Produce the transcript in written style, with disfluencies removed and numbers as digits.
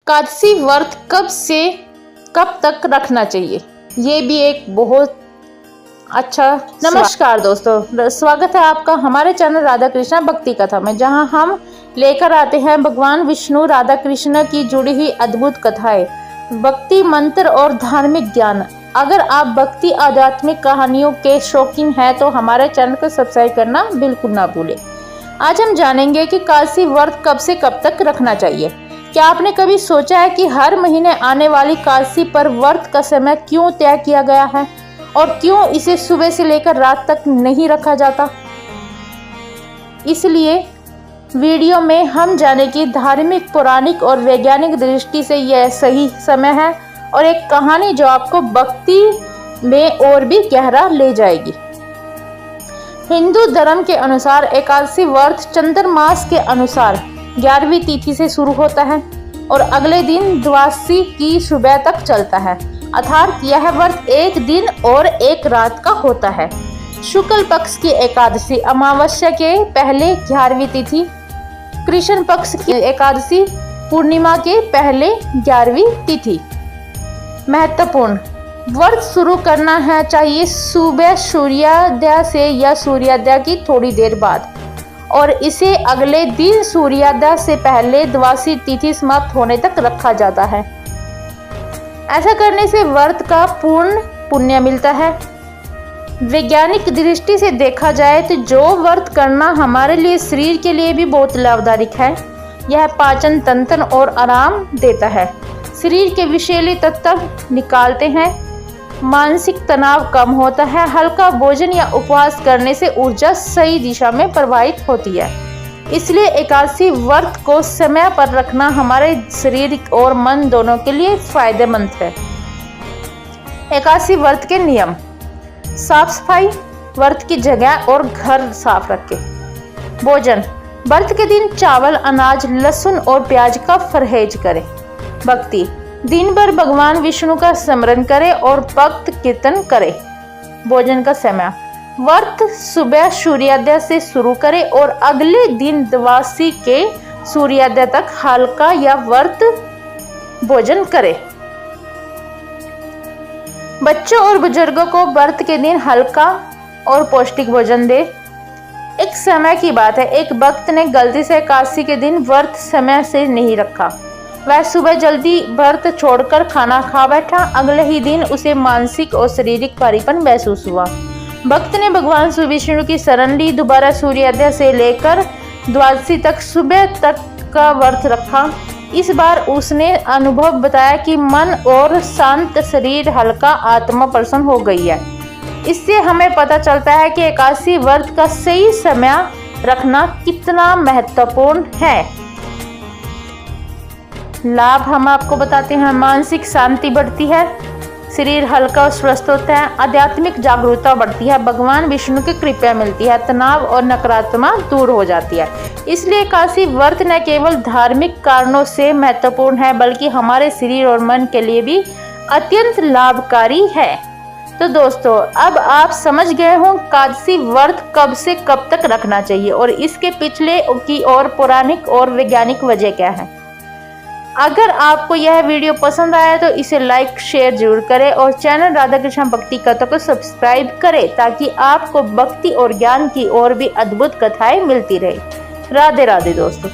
एकादशी व्रत कब से कब तक रखना चाहिए, ये भी एक बहुत अच्छा। नमस्कार दोस्तों, स्वागत है आपका हमारे चैनल राधा कृष्णा भक्ति कथा में, जहां हम लेकर आते हैं भगवान विष्णु राधा कृष्ण की जुड़ी हुई अद्भुत कथाएं, भक्ति मंत्र और धार्मिक ज्ञान। अगर आप भक्ति आध्यात्मिक कहानियों के शौकीन हैं तो हमारे चैनल को सब्सक्राइब करना बिल्कुल ना भूलें। आज हम जानेंगे कि एकादशी व्रत कब से कब तक रखना चाहिए। क्या आपने कभी सोचा है कि हर महीने आने वाली एकादशी पर व्रत का समय क्यों तय किया गया है और क्यों इसे सुबह से लेकर रात तक नहीं रखा जाता? इसलिए वीडियो में हम जाने कि धार्मिक, पौराणिक और वैज्ञानिक दृष्टि से यह सही समय है और एक कहानी जो आपको भक्ति में और भी गहरा ले जाएगी। हिंदू धर्म के अनुसार एकादशी व्रत चांद्रमास के अनुसार 11वीं तिथि से शुरू होता है और अगले दिन द्वादशी की सुबह तक चलता है, अर्थात यह व्रत एक दिन और एक रात का होता है। शुक्ल पक्ष की एकादशी अमावस्या के पहले 11वीं तिथि, कृष्ण पक्ष की एकादशी पूर्णिमा के पहले 11वीं तिथि। महत्वपूर्ण, व्रत शुरू करना है चाहिए सुबह सूर्योदय से या सूर्योदय की थोड़ी देर बाद और इसे अगले दिन सूर्योदय से पहले द्वादशी तिथि समाप्त होने तक रखा जाता है। ऐसा करने से व्रत का पूर्ण पुण्य मिलता है। वैज्ञानिक दृष्टि से देखा जाए तो जो व्रत करना हमारे लिए शरीर के लिए भी बहुत लाभदायक है। यह पाचन तंत्र और आराम देता है, शरीर के विषैले तत्व निकालते हैं, मानसिक तनाव कम होता है, हल्का भोजन या उपवास करने से ऊर्जा सही दिशा में प्रवाहित होती है। इसलिए एकादशी व्रत को समय पर रखना हमारे शरीर और मन दोनों के लिए फायदेमंद है। एकादशी व्रत के नियम: साफ सफाई, व्रत की जगह और घर साफ रखें। भोजन: व्रत के दिन चावल, अनाज, लहसुन और प्याज का परहेज करें। भक्ति: दिन भर भगवान विष्णु का स्मरण करें और भक्त कीर्तन करें। भोजन का समय: व्रत सुबह सूर्योदय से शुरू करें और अगले दिन द्वादशी के सूर्योदय तक हल्का या व्रत भोजन करें। बच्चों और बुजुर्गों को व्रत के दिन हल्का और पौष्टिक भोजन दें। एक समय की बात है, एक भक्त ने गलती से एकादशी के दिन व्रत समय से नहीं रखा। वह सुबह जल्दी व्रत छोड़कर खाना खा बैठा। अगले ही दिन उसे मानसिक और शारीरिक भारीपन महसूस हुआ। भक्त ने भगवान विष्णु की शरण ली, दोबारा सूर्योदय से लेकर द्वादशी तक सुबह तक का व्रत रखा। इस बार उसने अनुभव बताया कि मन और शांत शरीर, हल्का आत्मा प्रसन्न हो गई है। इससे हमें पता चलता है कि एकादशी व्रत का सही समय रखना कितना महत्वपूर्ण है। लाभ हम आपको बताते हैं: मानसिक शांति बढ़ती है, शरीर हल्का और स्वस्थ होता है, आध्यात्मिक जागरूकता बढ़ती है, भगवान विष्णु की कृपा मिलती है, तनाव और नकारात्मकता दूर हो जाती है। इसलिए एकादशी व्रत न केवल धार्मिक कारणों से महत्वपूर्ण है बल्कि हमारे शरीर और मन के लिए भी अत्यंत लाभकारी है। तो दोस्तों, अब आप समझ गए हों एकादशी व्रत कब से कब तक रखना चाहिए और इसके पिछले की और पौराणिक और वैज्ञानिक वजह क्या है। अगर आपको यह वीडियो पसंद आया तो इसे लाइक शेयर जरूर करें और चैनल राधा कृष्णा भक्ति कथा को सब्सक्राइब करें ताकि आपको भक्ति और ज्ञान की और भी अद्भुत कथाएं मिलती रहे। राधे राधे दोस्तों।